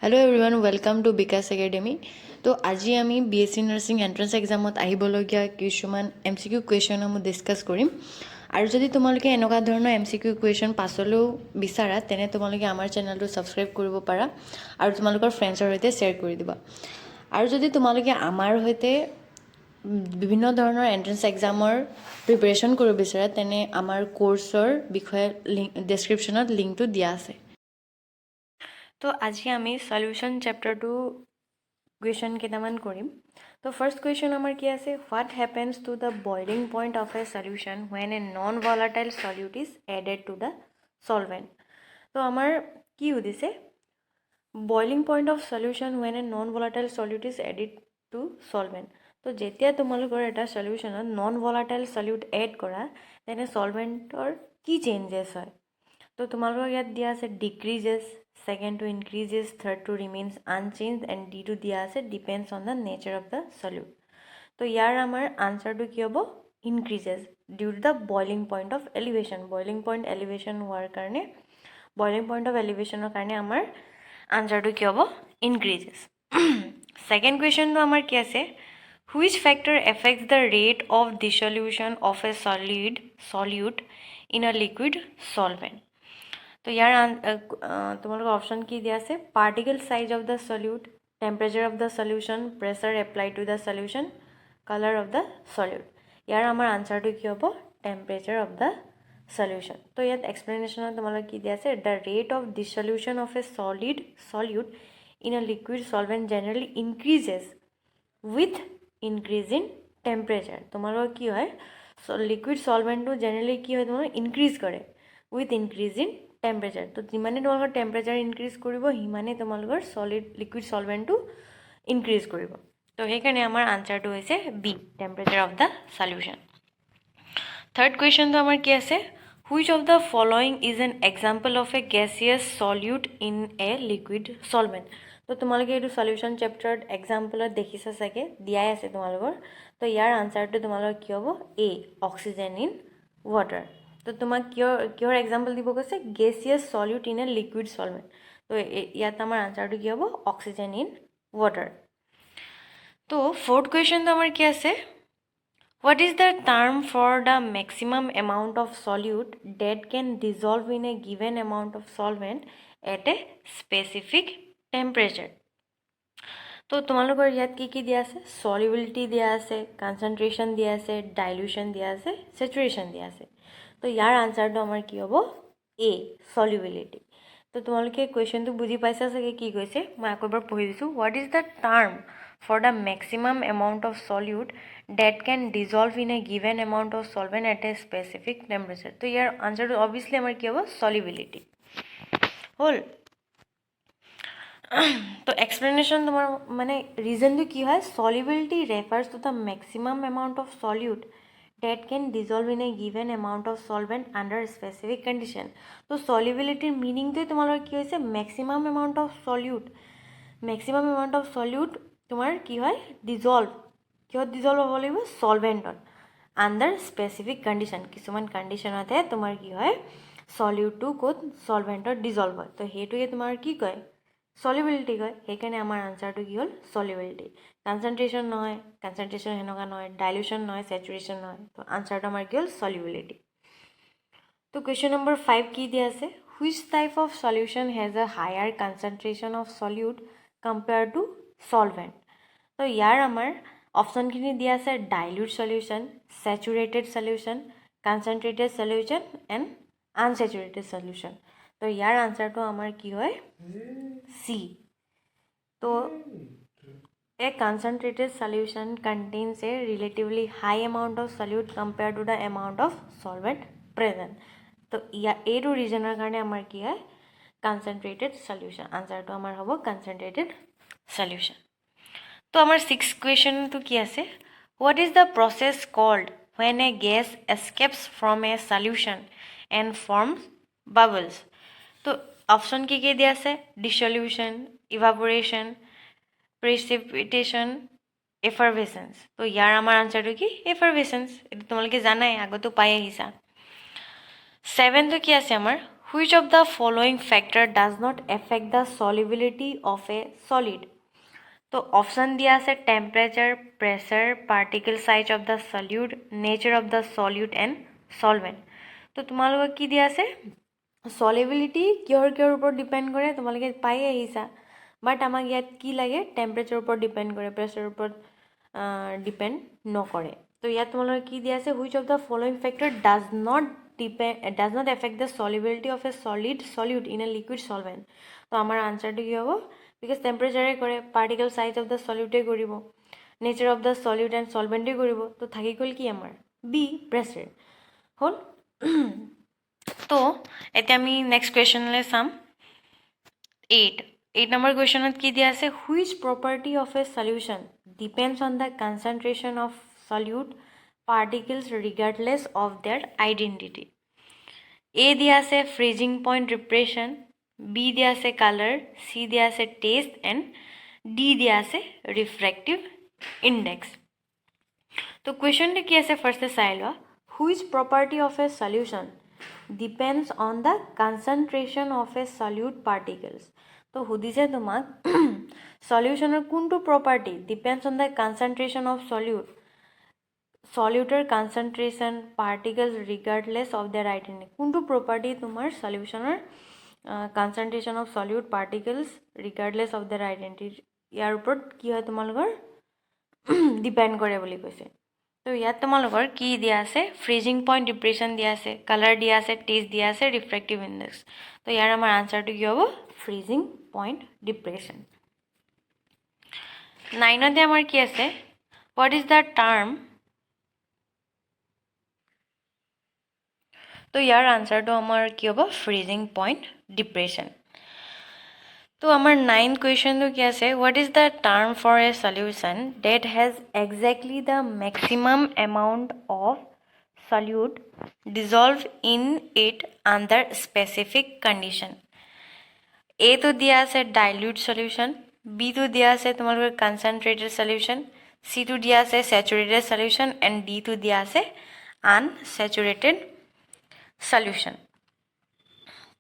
Hello everyone welcome to बिकास academy. तो आज आमी बीएससी नार्सिंग एंट्रेंस एग्जामत आहिबलगिया किछुमान एमसीकिউ कुৱেশ্যনসমূह डिस्कास কৰিম। আৰু যদি তোমালোকে এনেকুৱা ধৰণৰ এমচিকিউ কুৱেশ্যন পাছলৈও বিচাৰা তেনে তোমালোকে আমাৰ চেনেলটো ছাবস্ক্ৰাইব কৰিব পাৰা আৰু তোমালোকৰ ফ্ৰেণ্ডছৰ সৈতে শ্বেয়াৰ কৰি দিবা। আৰু যদি তোমালোকে আমাৰ সৈতে বিভিন্ন ধৰণৰ এন্ট্ৰেন্স এক্সামৰ প্ৰিপাৰেশ্যন কৰিব বিচাৰা তেনে আমাৰ কোৰ্চৰ বিষয়ে ডেছক্ৰিপশ্যনত লিংকটো দিয়া আছে। তো আজি আমি সলিউশন চ্যাপ্টাৰ 2 কুৱেশ্যন কেইটামান কৰিম। তো ফাৰ্ষ্ট কুৱেশ্যন আমাৰ কি আছে, what happens to the boiling point of a solution when a non volatile solute is added to the solvent. তো আমাৰ কি সুধিছে, boiling point of solution when a non volatile solute is added to solvent. তো যেতিয়া তোমালোকৰ এটা সলিউশনত non volatile solute add কৰা তেনে সলভেণ্টৰ কি চেঞ্জেছ হয়। তো তোমালোকৰ ইয়াত দিয়া আছে ডিক্ৰিজেছ, second to increases, third to remains unchanged and D to দিয়া আছে depends on the nature of the solute. তো ইয়াৰ আমাৰ আনসাৰটো কি হ'ব, increases due to the boiling point of elevation. boiling point elevation হোৱাৰ কাৰণে boiling point of elevationৰ কাৰণে আমাৰ আনসাৰটো কি হ'ব, increases. second questionটো আমাৰ কি আছে, which factor affects the rate of dissolution of a solute in a liquid solvent. तो यार तुम्हारे ऑप्शन की दिया से particle size of the solute, temperature of the solution, pressure applied to the solution, colour of the solute. यार आमार answer तो कि होबो टेम्परेचर ऑफ द सॉल्यूशन। तो यात एक्सप्लेनेशन तुम्हारे की दिया से the rate of dissolution of a solid solute in a liquid solvent generally increases with increase in temperature. तुम्हारे की है लिक्विड सॉल्वेंट जनरली की है तुम्हारे इंक्रीज करे विथ इंक्रीज इन टेम्परेचर। तो जिमाने तुम्हारे टेम्परेचर इनक्रीज करिब सिमाने तुम्हारे सॉलिड लिक्विड सॉल्वेंटो इनक्रीज करिब। तो हेकाৰণে आमार आन्सारটো হৈছে B, temperature of the solution. Third question तो आमार কি আছে, which of the following is an example of a gaseous solute in a liquid solvent। तो তোমালোকে এইটো সলিউশন চ্যাপ্টাৰত এক্সাম্পলত দেখিছা চাগে, দিয়াই আছে তোমালোকৰ। তো ইয়াৰ আনসাৰটো তোমালোকৰ কি হ'ব, এ অক্সিজেন ইন ওয়াটাৰ। তো তোমাক কিহৰ এক্সাম্পল দিব কৈছে, gaseous solute in a liquid solvent. তো ইয়াত আমাৰ আনসাৰটো কি হ'ব, অক্সিজেন ইন ওয়াটাৰ। তো ফোৰ্থ কুৱেশ্যনটো আমাৰ কি আছে, what is the term for the maximum amount of solute that can dissolve in a given amount of solvent at a specific temperature. তো তোমালোকৰ ইয়াত কি দিয়া আছে, সলিবিলিটি দিয়া আছে, কনসেন্ট্ৰেশন দিয়া আছে, ডাইলুশন দিয়া আছে, স্যাচুৰেশন দিয়া আছে। তো ইয়াৰ আনসাৰটো আমাৰ কি হ'ব, এ সলিবিলিটি। তো তোমালোকে কুৱেশ্যনটো বুজি পাইছা চাগে কি কৈছে, মই আকৌ এবাৰ পঢ়ি দিছোঁ। What is the term for the maximum amount of solute that can dissolve in a given amount of solvent at a specific temperature. তো ইয়াৰ আনসাৰটো অবভিয়াছলি আমাৰ কি হ'ব, সলিবিলিটি হ'ল। তো এক্সপ্লেনেশ্যন তোমাৰ মানে ৰিজনটো কি হয়, solubility refers to the maximum amount of solute that can dissolve in a given amount of solvent under specific condition। तो solubility meaning तो तुम्हारा की होइसे maximum amount of solute, maximum amount of solute तुम्हार की है dissolve, क्यों dissolve हो লাগিব solvent under specific condition। किसुमान condition होते हैं तुम्हार की है solute to को solvent dissolve হয়। तो हेतु ये तुम्हार की कहे সলিবিলিটি কয়। সেইকাৰণে আমাৰ আনসাৰটো কি হ'ল, সলিবিলিটি। কনসেন্ট্ৰেশন নহয়, কনসেন্ট্ৰেশন হেনেকুৱা নহয়, ডাইলুশন নহয়, স্যাচুৰেশন নহয়। তো আনসাৰটো আমাৰ কি হ'ল, সলিবিলিটি। তো কুৱেশ্যন নম্বৰ 5 কি দিয়া আছে, which type of solution has a higher concentration of solute compared to solvent. তো ইয়াৰ আমাৰ অপশ্যনখিনি দিয়া আছে dilute solution, saturated solution, concentrated solution and unsaturated solution. তো ইয়াৰ আনসাৰটো আমাৰ কি হয়, C। तो a concentrated solution contains a relatively high amount of solute compared to the amount of solvent present। तो या ए टू रीजनर कारण आमार की है concentrated solution। आंसर तो आमार होबो concentrated solution। तो आमार 6th क्वेश्चन तो की आसे, what is the process called when a gas escapes from a solution and forms bubbles। तो ऑप्शन की दिया আছে, ডিসলিউশন, ইভাপোরেশন, প্রেসিপিটেশন, এফারভেসেন্স। তো ইয়াৰ আমাৰ আনসাৰটো কি, এফারভেসেন্স। এটা তোমালোকে জানাই, আগতো পাই আহিছা। 7 তো কি আছে আমাৰ, Which of the following factor does not affect the solubility of a solid? তো অপশন দিয়া আছে temperature pressure particle size of the solute nature of the solute and solvent তো তোমালোকক কি দিয়া আছে সলিবিলিটি কিহৰ ওপৰত ডিপেণ্ড কৰে তোমালোকে পাই আহিছা বাট আমাক ইয়াত কি লাগে টেম্পাৰেচাৰৰ ওপৰত ডিপেণ্ড কৰে প্ৰেছাৰৰ ওপৰত ডিপেণ্ড নকৰে তো ইয়াত তোমালোকে কি দিয়া আছে which of the following factor does not affect the solubility of a solute in a liquid solvent তো আমাৰ আনচাৰটো কি হ'ব বিকজ টেম্পাৰেচাৰে কৰে পাৰ্টিকল সাইজ অফ দ্য সলিউডে কৰিব nature of the solute and সলভেণ্টে কৰিব তো থাকি গ'ল কি আমাৰ বি প্ৰেছাৰ হ'ল তো এতিয়া আমি নেক্সট কুৱেশ্যনলৈ চাম 8 নম্বৰ কুৱেশ্যনত কি দিয়া আছে which property of a solution depends on the concentration of solute particles regardless of their identity A দিয়া আছে ফ্ৰিজিং পইণ্ট ডিপ্ৰেশ্যন বি দিয়া আছে কালাৰ চি দিয়া আছে টেষ্ট এণ্ড ডি দিয়া আছে ৰিফ্ৰেক্টিভ ইণ্ডেক্স তো কুৱেশ্যনটো কি আছে ফাৰ্ষ্টে চাই লোৱা which property of a solution depends on the concentration of a solute particles তো সুধিছে তোমাক সলিউশনৰ কোনটো property depends on the concentration of solute concentration particles regardless of their identity কোনটো প্ৰপাৰ্টি তোমাৰ সলিউশনৰ concentration of solute particles regardless of their identity ইয়াৰ ওপৰত কি হয় তোমালোকৰ ডিপেণ্ড কৰে বুলি কৈছে তো ইয়াত তোমালোকৰ কি দিয়া আছে ফ্ৰিজিং পইণ্ট ডিপ্ৰেশ্যন দিয়া আছে কালাৰ দিয়া আছে টেষ্ট দিয়া আছে ৰিফ্ৰেক্টিভ ইণ্ডেক্স তো ইয়াৰ আমাৰ আনচাৰটো কি হ'ব ফ্ৰিজিং পইণ্ট ডিপ্ৰেশ্যন 9তে আমাৰ কি আছে হোৱাট ইজ দ্য টাৰ্ম তো ইয়াৰ আনচাৰটো আমাৰ কি হ'ব ফ্ৰিজিং পইণ্ট ডিপ্ৰেশ্যন তো আমাৰ 9th কুৱেশ্যনটো কি আছে what is the term for a solution that has exactly the maximum amount of solute dissolve in it under specific condition এটো দিয়া আছে ডাইলিউট সলিউশ্যন বিটো দিয়া আছে তোমালোকৰ কনচেনট্ৰেটেড সলিউশ্যন সিটো দিয়া আছে স্যাচুৰেটেড সলিউশ্যন এণ্ড ডিটো দিয়া আছে আনস্যাচুৰেটেড সলিউশ্যন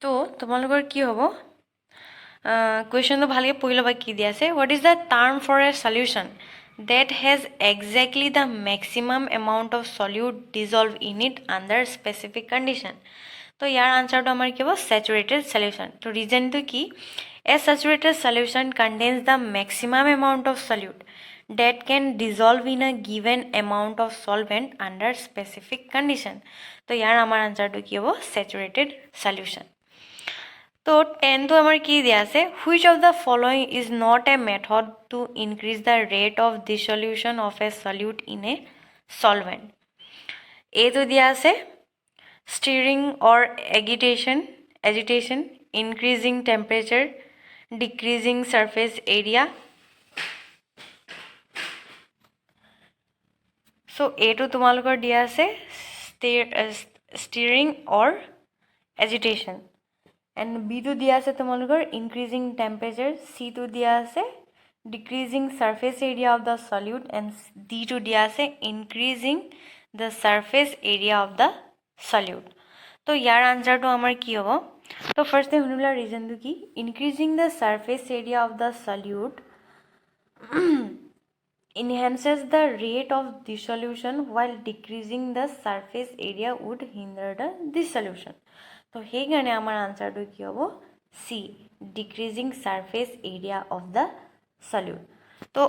তো তোমালোকৰ কি হ'ব কুৱেশ্যনটো ভালকৈ পঢ়ি ল'বা কি দিয়া আছে what is the term for a solution that has exactly the maximum amount of solute dissolve in it under specific condition তো ইয়াৰ আনচাৰটো আমাৰ কি হ'ব স্যাচুৰেটেড সলিউশ্যন তো ৰিজনটো কি a saturated solution contains the maximum amount of solute that can dissolve in a given amount of solvent under specific condition তো ইয়াৰ আমাৰ আনচাৰটো কি হ'ব স্যাচুৰেটেড সলিউশ্যন তো 10টো আমাৰ কি দিয়া আছে which of the following is not a method to increase the rate of dissolution of a solute in a solvent এটো দিয়া আছে stirring or agitation increasing temperature decreasing surface area so এটো তোমালোকৰ দিয়া আছে ষ্টিৰিং অৰ এজিটেশ্যন এণ্ড বিটো দিয়া আছে তোমালোকৰ ইনক্ৰিজিং টেম্পাৰেচাৰ সিটো দিয়া আছে decreasing surface area of the solute and ডিটো দিয়া আছে increasing the surface area of the solute তো ইয়াৰ আনচাৰটো আমাৰ কি হ'ব তো ফাৰ্ষ্টে শুনিলা ৰিজনটো কি increasing the surface area of the solute enhances the rate of dissolution while decreasing the surface area would hinder the dissolution তো সেইকাৰণে আমাৰ আনচাৰটো কি হ'ব C decreasing surface area of the solute তো